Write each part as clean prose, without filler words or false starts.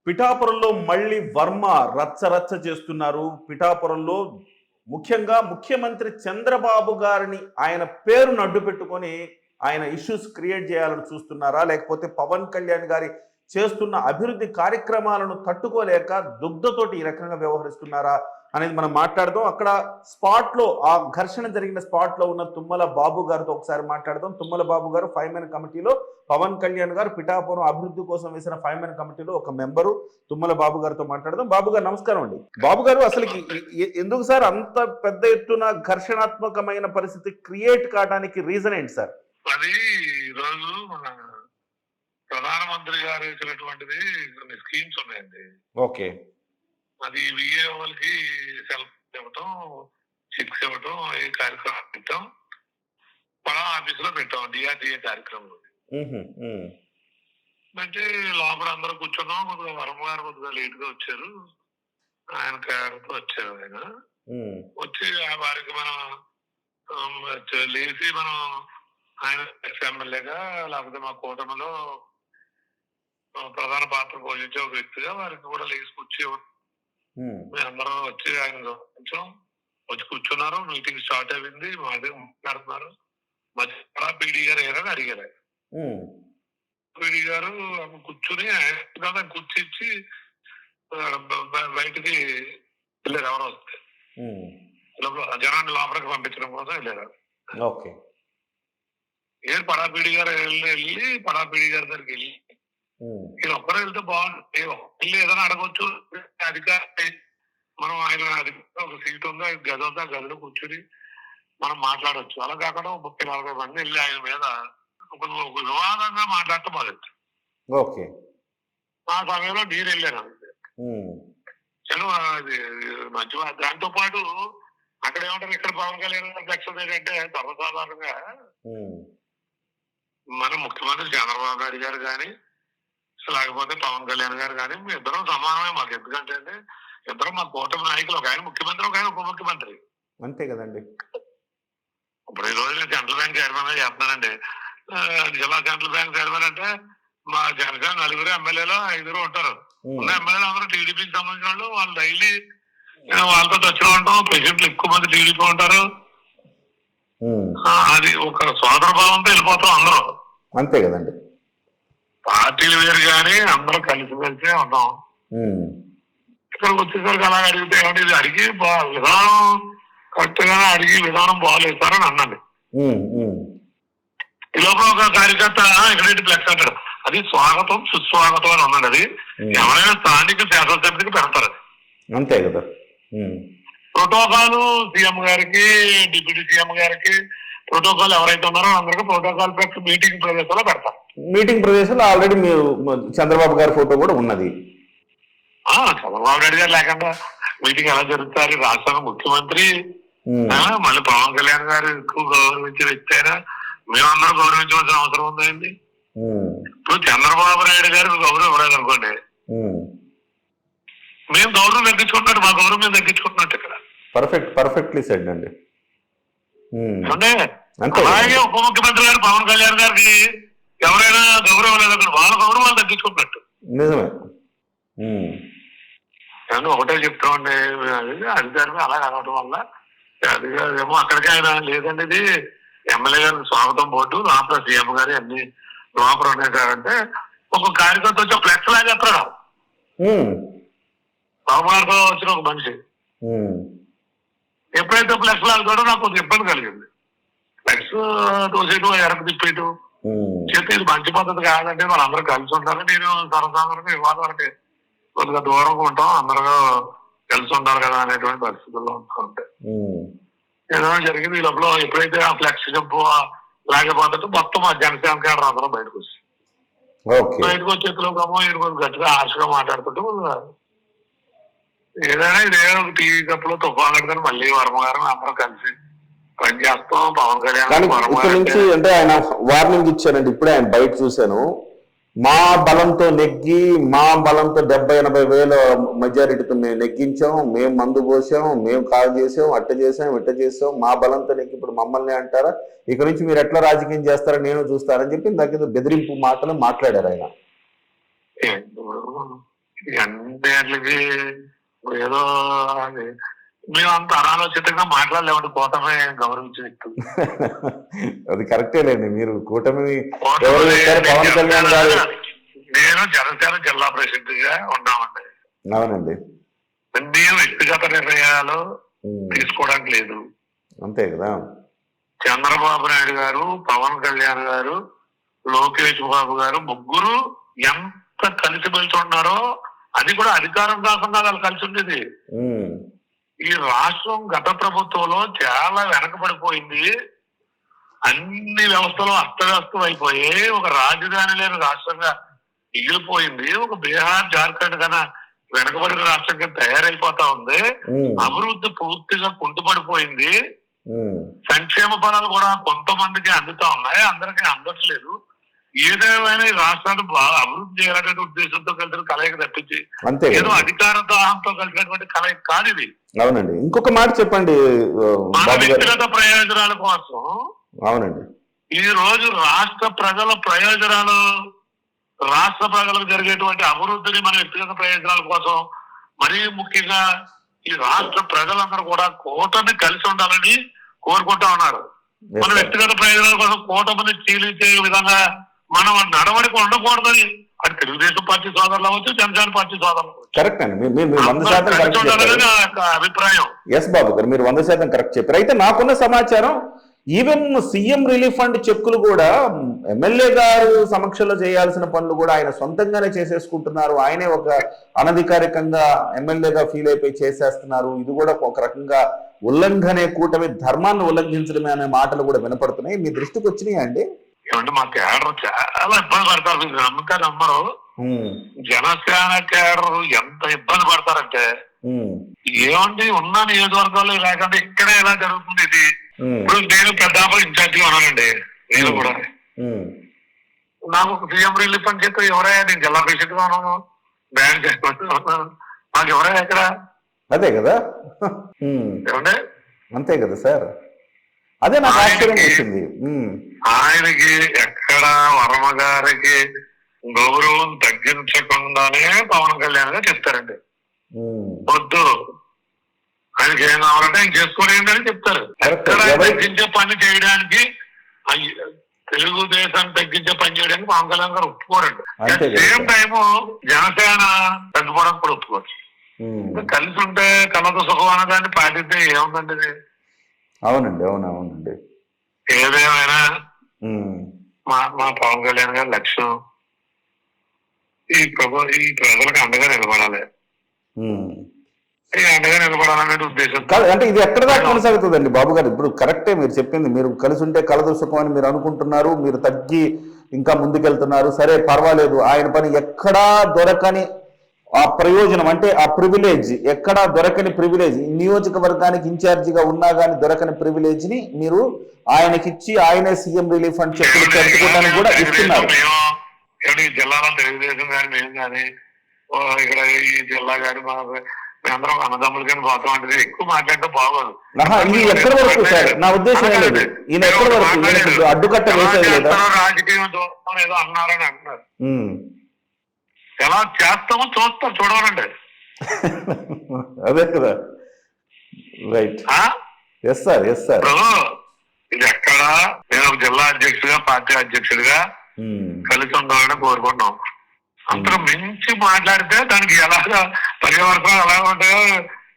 పిఠాపురంలో మళ్ళీ వర్మ రచ్చరచ్చ చేస్తున్నారు. పిఠాపురంలో ముఖ్యంగా ముఖ్యమంత్రి చంద్రబాబు గారిని ఆయన పేరును అడ్డు పెట్టుకొని ఆయన ఇష్యూస్ క్రియేట్ చేయాలని చూస్తున్నారా? లేకపోతే పవన్ కళ్యాణ్ గారి చేస్తున్న అభివృద్ధి కార్యక్రమాలను తట్టుకోలేక దుగ్ధతోటి ఈ రకంగా వ్యవహరిస్తున్నారా అనేది మనం మాట్లాడదాం. అక్కడ స్పాట్లో ఆ ఘర్షణ జరిగిన స్పాట్లో ఉన్న తుమ్మల బాబు గారితో ఒకసారి మాట్లాడదాం. తుమ్మల బాబు గారు 5 మెన్ కమిటీలో, పవన్ కళ్యాణ్ గారు పిఠాపురం అభివృద్ధి కోసం వేసిన 5 మెన్ కమిటీలో ఒక మెంబరు. తుమ్మల బాబు గారితో మాట్లాడదాం. బాబు గారు నమస్కారం అండి. బాబు గారు, అసలు ఎందుకు సార్ అంత పెద్ద ఎత్తున ఘర్షణాత్మకమైన పరిస్థితి క్రియేట్ కావడానికి రీజన్ ఏంటి సార్? అది ఈరోజు మన ప్రధానమంత్రి గారు ఇచ్చినటువంటిది కొన్ని స్కీమ్స్ ఉన్నాయండి. ఓకే. అది విఏ వాళ్ళకి సెల్ఫ్ ఇవ్వటం, చెక్స్ ఇవ్వటం, ఈ కార్యక్రమం పెట్టాం. పలా ఆఫీస్ లో పెట్టాం డిఆర్డిఏ కార్యక్రమం. అంటే లోపల అందరూ కూర్చున్నాం. కొద్దిగా వర్మ గారు కొద్దిగా లేట్ గా వచ్చారు. ఆయన కేరళతో వచ్చారు. ఆయన వచ్చి వారికి మనం లేచి మనం ఆయన ఎమ్మెల్యేగా లేకపోతే మా కూటమిలో ప్రధాన పాత్ర పోషించే ఒక వ్యక్తిగా వారికి కూడా లేచి కూర్చోవడం. అందరం వచ్చి ఆయన గమనించాం. వచ్చి కూర్చున్నారు. మీటింగ్ స్టార్ట్ అయింది. మాది మాట్లాడుతున్నారు. మధ్య పీడీ గారు ఏరని అడిగారు. పీడీ గారు కూర్చుని ఆయన కూర్చిచ్చి బయటికి వెళ్ళారు. ఎవరో వస్తే జనాన్ని లోపలికి పంపించడం కోసం వెళ్ళారు. పడాపీడి గారు వెళ్ళి పడాపీడి గారి దగ్గరికి వెళ్ళి ఈయన ఒక్కరు వెళ్తే బాగుంటుంది, వెళ్ళి ఏదైనా అడగొచ్చు. అధికారి మనం ఆయన ఒక సీట్ ఉందా, గది ఉందా, గదిలో కూర్చుని మనం మాట్లాడవచ్చు. అలా కాకుండా 30-40 మంది వెళ్ళి ఆయన మీద ఒక వివాదంగా మాట్లాడటం మొదలెట్టు. ఆ సమయంలో నేను వెళ్ళాను అంతే. చలో అది మంచి. దాంతో పాటు అక్కడ ఏమంటారు, ఇక్కడ పవన్ కళ్యాణ్ లక్ష్యం ఏంటంటే సర్వసాధారణంగా మన ముఖ్యమంత్రి చంద్రబాబు నాయుడు గారు కానీ లేకపోతే పవన్ కళ్యాణ్ గారు కానీ ఇద్దరం సమానమే మాకు. ఎందుకంటే అంటే ఇద్దరం మా కూటమి నాయకులు. ఒక ఆయన ముఖ్యమంత్రి, ఒక ఆయన ఉప ముఖ్యమంత్రి. అంతే కదండి. ఇప్పుడు ఈ రోజు సెంట్రల్ బ్యాంక్ చైర్మన్ గా చేస్తున్నానండి. జిల్లా సెంట్రల్ బ్యాంక్ చైర్మన్ అంటే మా జనసేన 4 ఎమ్మెల్యేలు 5 ఉంటారు. ఉన్న ఎమ్మెల్యేలు అందరూ టీడీపీకి సంబంధించిన వాళ్ళు. వాళ్ళు డైలీ వాళ్ళతో టచ్లో ఉంటాం. పేషెంట్లు ఎక్కువ మంది టీడీపీ ఉంటారు. అది ఒక సోదర భావంతో వెళ్ళిపోతాం అందరూ. అంతే కదండి. పార్టీలు వేరు కానీ అందరూ కలిసిమెలిసే ఉన్నాం. ఇక్కడికి వచ్చేసరికి అలా అడిగితే ఏమంటే ఇది అడిగి విధానం కరెక్ట్ గానే అడిగి విధానం బాగాలేదు సార్ అని అన్నది. ఈ లోపల ఒక కార్యకర్త ఇక్కడ ఫ్లెక్స్ అంటాడు, అది స్వాగతం సుస్వాగతం అని అన్నది. అది ఎవరైనా స్థానిక శాసనసభ్యుడికి పెడతారు. అంతే కదా. ప్రోటోకాల్ సీఎం గారికి, డిప్యూటీ సీఎం గారికి ప్రోటోకాల్ ఎవరైతే ఉన్నారో అందరికీ ప్రోటోకాల్ పెట్టి మీటింగ్ ప్రదేశాల్లో పెడతారు. మీటింగ్ ప్రదేశాల్లో ఆల్రెడీ మీరు చంద్రబాబు గారి ఫోటో కూడా ఉన్నది. చంద్రబాబు నాయుడు గారు లేకుండా మీటింగ్ ఎలా జరుగుతారు? రాష్ట్ర ముఖ్యమంత్రి, మళ్ళీ పవన్ కళ్యాణ్ గారు ఎక్కువ గౌరవించిన వ్యక్తి అయినా మేమందరం గౌరవించవలసిన అవసరం ఉందండి. ఇప్పుడు చంద్రబాబు నాయుడు గారికి గౌరవం ఇవ్వలేదు అనుకోండి, మేము గౌరవం తగ్గించుకుంటున్నట్టు, మా గౌరవం మేము తగ్గించుకుంటున్నట్టు ఇక్కడ. పర్ఫెక్ట్లీ సెడ్ అండి. అంటే అలాగే ఉప ముఖ్యమంత్రి గారు పవన్ కళ్యాణ్ గారికి ఎవరైనా గౌరవం లేదక్కడ వాళ్ళ గౌరవాలు తగ్గించుకున్నట్టు. నిజమే. నేను ఒకటే చెప్తామండి, అధికారులు అలా అనడం వల్ల అధికారేమో అక్కడికి ఆయన లేదండి, ఇది ఎమ్మెల్యే గారికి స్వాగతం బోర్డు లోపల సీఎం గారు అన్ని లోపల ఉన్నాయి సార్ అంటే ఒక కార్యకర్త వచ్చి ఫ్లెక్స్ లాగా చెప్తాడు. బాబుగారితో వచ్చిన ఒక మనిషి ఎప్పుడైతే ఫ్లెక్స్ లాగుతాడో నాకు కొంచెం ఇబ్బంది కలిగింది. ఫ్లెక్స్ తోసేయటం, ఎరకు తిప్పేయటం చేస్తే ఇది మంచి పద్ధతి కాదంటే వాళ్ళందరూ కలిసి ఉంటారు. నేను సర్వసాధారణంగా వివాదం అంటే కొద్దిగా దూరంగా ఉంటాం, అందరూ కలిసి ఉంటారు కదా అనేటువంటి పరిస్థితుల్లో ఉంటాయి. ఏదైనా జరిగింది. ఈ లోపల ఎప్పుడైతే ఆ ఫ్లెక్స్ జంపు లేకపోతే మొత్తం ఆ జనసేన కేడర్ అందరం బయటకు వచ్చి వచ్చేలోకేమో ఈయన కొంచెం గట్టిగా హార్ష్గా మాట్లాడుతుంటే ఏదైనా ఇదే ఒక టీవీ కప్పులో తుఫాన్ కట్టుకొని మళ్ళీ వర్మ గారు అందరం కలిసి పనిచేస్తాం. పవన్ కళ్యాణ్ నుంచి అంటే ఆయన వార్నింగ్ ఇచ్చారండి. ఇప్పుడే ఆయన బయట చూశాను, మా బలంతో నెగ్గి, మా బలంతో 70-80 వేల మెజారిటీతో మేము నెగ్గించాం, మేము మందు పోసాం, మేము కాల్ చేసాం, అట్ట చేసాం, ఇట్ట చేసాం, మా బలంతో నెగ్గి ఇప్పుడు మమ్మల్ని అంటారా, ఇక నుంచి మీరు ఎట్లా రాజకీయం చేస్తారని నేను చూస్తారని చెప్పి దగ్గర బెదిరింపు మాటలు మాట్లాడారు ఆయన. అన్నిటికి ఏదో అది మేము అంత అనాలోచితంగా మాట్లాడలేమండి. కూటమి గౌరవించే వ్యక్తులు. అది కరెక్టేలేండి. మీరు కూటమి కూటమి ఎవరు చెప్పారు? పవన్ కళ్యాణ్ గారు. నేను జనసేన జిల్లా ప్రెసిడెంట్ గా ఉన్నామండి. అవునండి. మేము వ్యక్తిగత నిర్ణయాలు తీసుకోవడానికి లేదు. అంతే కదా. చంద్రబాబు నాయుడు గారు, పవన్ కళ్యాణ్ గారు, లోకేష్ బాబు గారు ముగ్గురు ఎంత కలిసిమెలిసి ఉన్నారో, అది కూడా అధికారం కాకుండా వాళ్ళు కలిసి ఉండేది. ఈ రాష్ట్రం గత ప్రభుత్వంలో చాలా వెనకబడిపోయింది. అన్ని వ్యవస్థలు అస్తవ్యస్తం అయిపోయి ఒక రాజధాని లేని రాష్ట్రంగా మిగిలిపోయింది. ఒక బీహార్, జార్ఖండ్ కన్నా వెనకబడిన రాష్ట్రంగా తయారైపోతా ఉంది. అభివృద్ధి పూర్తిగా కుంటుపడిపోయింది. సంక్షేమ ఫలాలు కూడా కొంతమందికి అందుతా ఉన్నాయి, అందరికీ అందట్లేదు. ఏదేమైనా ఈ రాష్ట్రాన్ని బాగా అభివృద్ధి చేయాలనే ఉద్దేశంతో కలిసిన కలయిక తప్పించి ఏదో అధికార దాహంతో కలిసినటువంటి కలయిక కాదు ఇది. అవునండి. ఇంకొక మాట చెప్పండి. మన వ్యక్తిగత ప్రయోజనాల కోసం. అవునండి. ఈ రోజు రాష్ట్ర ప్రజల ప్రయోజనాలు, రాష్ట్ర ప్రజలకు జరిగేటువంటి అభివృద్ధిని మన వ్యక్తిగత ప్రయోజనాల కోసం, మరీ ముఖ్యంగా ఈ రాష్ట్ర ప్రజలందరూ కూడా కూటమి కలిసి ఉండాలని కోరుకుంటా ఉన్నారు. మన వ్యక్తిగత ప్రయోజనాల కోసం కూటమిని చీలించే విధంగా మనం నడవడిక ఉండకూడదని అది తెలుగుదేశం పార్టీ సోదరులు అవ్వచ్చు, జనసేన పార్టీ సోదరులు కరెక్ట్ అండి. మీరు 100% కరెక్ట్. అభిప్రాయం. ఎస్ బాబు గారు, మీరు 100% కరెక్ట్ చెప్పారు. అయితే నాకున్న సమాచారం ఈవెన్ సీఎం రిలీఫ్ ఫండ్ చెక్కులు కూడా ఎమ్మెల్యే గారు సమక్షంలో చేయాల్సిన పనులు కూడా ఆయన సొంతంగానే చేసేసుకుంటున్నారు. ఆయనే ఒక అనధికారికంగా ఎమ్మెల్యేగా ఫీల్ అయిపోయి చేసేస్తున్నారు. ఇది కూడా ఒక రకంగా ఉల్లంఘనే, కూటమి ధర్మాన్ని ఉల్లంఘించడమే అనే మాటలు కూడా వినపడుతున్నాయి. మీ దృష్టికి వచ్చినాయా అండి? ఏమంటే మా కేడర్ చాలా ఇబ్బంది పడతారు. నమ్మకాన్ని నమ్మరు. జనసేన కేడర్ ఎంత ఇబ్బంది పడతారంటే, ఏమండి ఉన్న నియోజకవర్గాల్లో లేకుండా ఇక్కడే ఎలా జరుగుతుంది ఇది. ఇప్పుడు నేను పెద్దాపురం ఇన్ఛార్జిగా ఉన్నానండి. నేను కూడా నాకు ఒక సీఎం రిలీఫ్ అని చెప్పి ఎవరైనా, నేను జిల్లా ప్రెసిడెంట్ గా ఉన్నాను, బ్యాంక్ ఉన్నాను, నాకు ఎవరైనా ఎక్కడ. అదే కదా. ఏమంటే అంతే కదా సార్. అదే నాకు ఆశ్చర్యం వచ్చింది. ఆయనకి ఎక్కడ వర్మ గారికి గౌరవం తగ్గించకుండానే పవన్ కళ్యాణ్ గారు చెప్తారండి. వద్దు, ఆయనకి ఏం కావాలంటే ఆయన చేసుకోలేండి అని చెప్తారు. ఎక్కడ తగ్గించే పని చేయడానికి, తెలుగుదేశాన్ని తగ్గించే పని చేయడానికి పవన్ కళ్యాణ్ గారు ఒప్పుకోరండి. సేమ్ టైము జనసేన తగ్గిపోవడానికి కూడా ఒప్పుకోవచ్చు. కలిసి ఉంటే కలత సుఖం అనేదాన్ని పాటిస్తే ఏముందండి. అవునండి. అవునండి. ఏదేమైనా మా పవన్ కళ్యాణ్ గారి లక్ష్యం ఈ ప్రజలకు అండగా నిలబడాలి. అండగా నిలబడాలనే ఉద్దేశం. అంటే ఇది ఎక్కడ దాకా కొనసాగుతుందండి బాబు గారు? ఇప్పుడు కరెక్టే మీరు చెప్పింది. మీరు కలిసి ఉంటే కలదు సుఖం అని మీరు అనుకుంటున్నారు. మీరు తగ్గి ఇంకా ముందుకెళ్తున్నారు. సరే, పర్వాలేదు. ఆయన పని ఎక్కడా దొరకని ఆ ప్రయోజనం, అంటే ఆ ప్రివిలేజ్, ఎక్కడా దొరకని ప్రివిలేజ్, నియోజకవర్గానికి ఇన్ఛార్జిగా ఉన్నా కానీ దొరకని ప్రివిలేజ్ ని మీరు ఆయనకిచ్చి ఆయనే సీఎం రిలీఫ్ ఫండ్ చెక్కులు చెప్పుకోవడానికి కూడా ఇస్తున్నారు. ఈ జిల్లాలో తెలుగుదేశం కానీ మేము కానీ ఇక్కడ ఈ జిల్లా కానీ మేమందరం అన్నదమ్ములు కానీ పోతాం అంటే ఎక్కువ మాట్లాడితే బాగోదు. ఇది ఎక్కడి వరకు సార్? నా ఉద్దేశం లేదు. ఈయన ఎక్కడి వరకు అడ్డుకట్ట వేసేది లేదా? రాజకీయం చూస్తాం ఏదో అన్నారని అంటున్నారు. ఎలా చేస్తామో చూస్తారు, చూడవాలండి. అదే కదా. రైట్. Yes sir. ఇది ఎక్కడ నేను జిల్లా అధ్యక్షుడిగా, పార్టీ అధ్యక్షుడిగా కలిసి ఉండాలని కోరుకుంటున్నాం. అంతకు మించి మాట్లాడితే దానికి ఎలాగా పర్యవర్థం ఎలా ఉంటాయో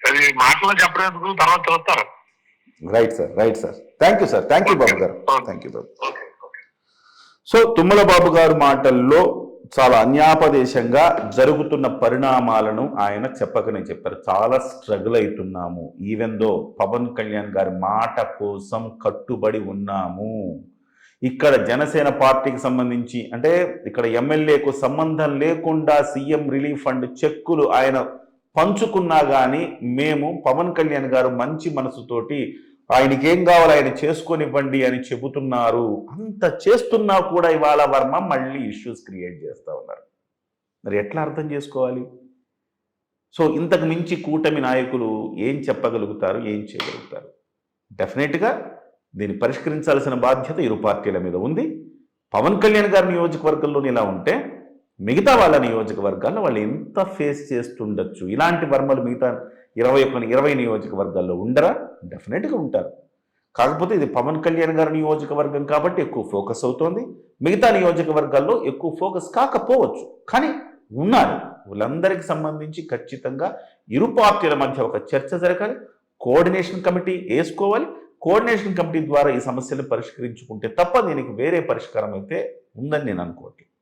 అది మాటలో చెప్పడానికి తర్వాత చూస్తారు. Right sir. Thank you sir. Thank you Babu garu. Thank you Babu. So Tummala Babu garu మాటల్లో చాలా అన్యాపదేశంగా జరుగుతున్న పరిణామాలను ఆయన చెప్పకనే చెప్పారు. చాలా స్ట్రగుల్ అవుతున్నాము, ఈవెన్ దో పవన్ కళ్యాణ్ గారి మాట కోసం కట్టుబడి ఉన్నాము. ఇక్కడ జనసేన పార్టీకి సంబంధించి, అంటే ఇక్కడ ఎమ్మెల్యేకు సంబంధం లేకుండా సీఎం రిలీఫ్ ఫండ్ చెక్కులు ఆయన పంచుకున్నా కానీ మేము పవన్ కళ్యాణ్ గారు మంచి మనసుతోటి ఆయనకి ఏం కావాలో ఆయన చేసుకొనివ్వండి అని చెబుతున్నారు. అంత చేస్తున్నా కూడా ఇవాళ వర్మ మళ్ళీ ఇష్యూస్ క్రియేట్ చేస్తూ ఉన్నారు. మరి ఎట్లా అర్థం చేసుకోవాలి? సో ఇంతకు మించి కూటమి నాయకులు ఏం చెప్పగలుగుతారు, ఏం చేయగలుగుతారు? డెఫినెట్గా దీన్ని పరిష్కరించాల్సిన బాధ్యత ఇరు పార్టీల మీద ఉంది. పవన్ కళ్యాణ్ గారి నియోజకవర్గంలోని ఇలా ఉంటే మిగతా వాళ్ళ నియోజకవర్గాల్లో వాళ్ళు ఎంత ఫేస్ చేస్తుండొచ్చు? ఇలాంటి వర్మలు మిగతా 20 నియోజకవర్గాల్లో ఉండరా? డెఫినెట్గా ఉంటారు. కాకపోతే ఇది పవన్ కళ్యాణ్ గారి నియోజకవర్గం కాబట్టి ఎక్కువ ఫోకస్ అవుతోంది. మిగతా నియోజకవర్గాల్లో ఎక్కువ ఫోకస్ కాకపోవచ్చు, కానీ ఉన్నారు. వీళ్ళందరికీ సంబంధించి ఖచ్చితంగా ఇరు పార్టీల మధ్య ఒక చర్చ జరగాలి, కోఆర్డినేషన్ కమిటీ వేసుకోవాలి. కోఆర్డినేషన్ కమిటీ ద్వారా ఈ సమస్యలను పరిష్కరించుకుంటే తప్ప దీనికి వేరే పరిష్కారం అయితే ఉందని నేను అనుకోవట్లేదు.